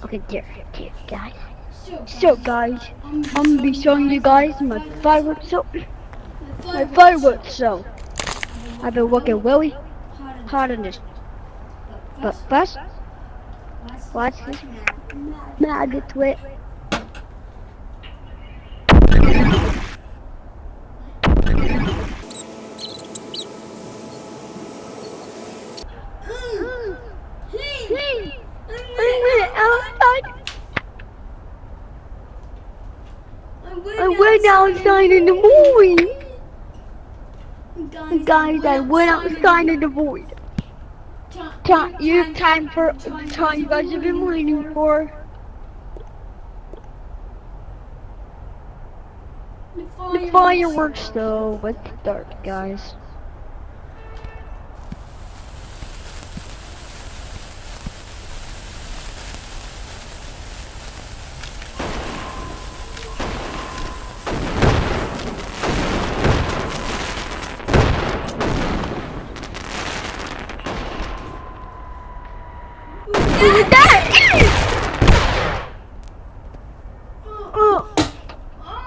Okay, there, guys. So, guys, I'm gonna be showing you guys my fireworks show. My fireworks show. I've been working really hard on this, but first, watch this maggot twit. I went outside. I went outside in the morning. Guys, I went outside in the void. Time for the time you guys have been waiting for. The fireworks though, let's start, guys.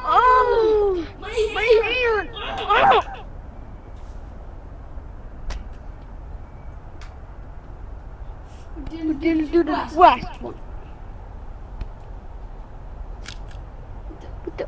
Oh, my hand! Oh. We didn't do the last one. Okay.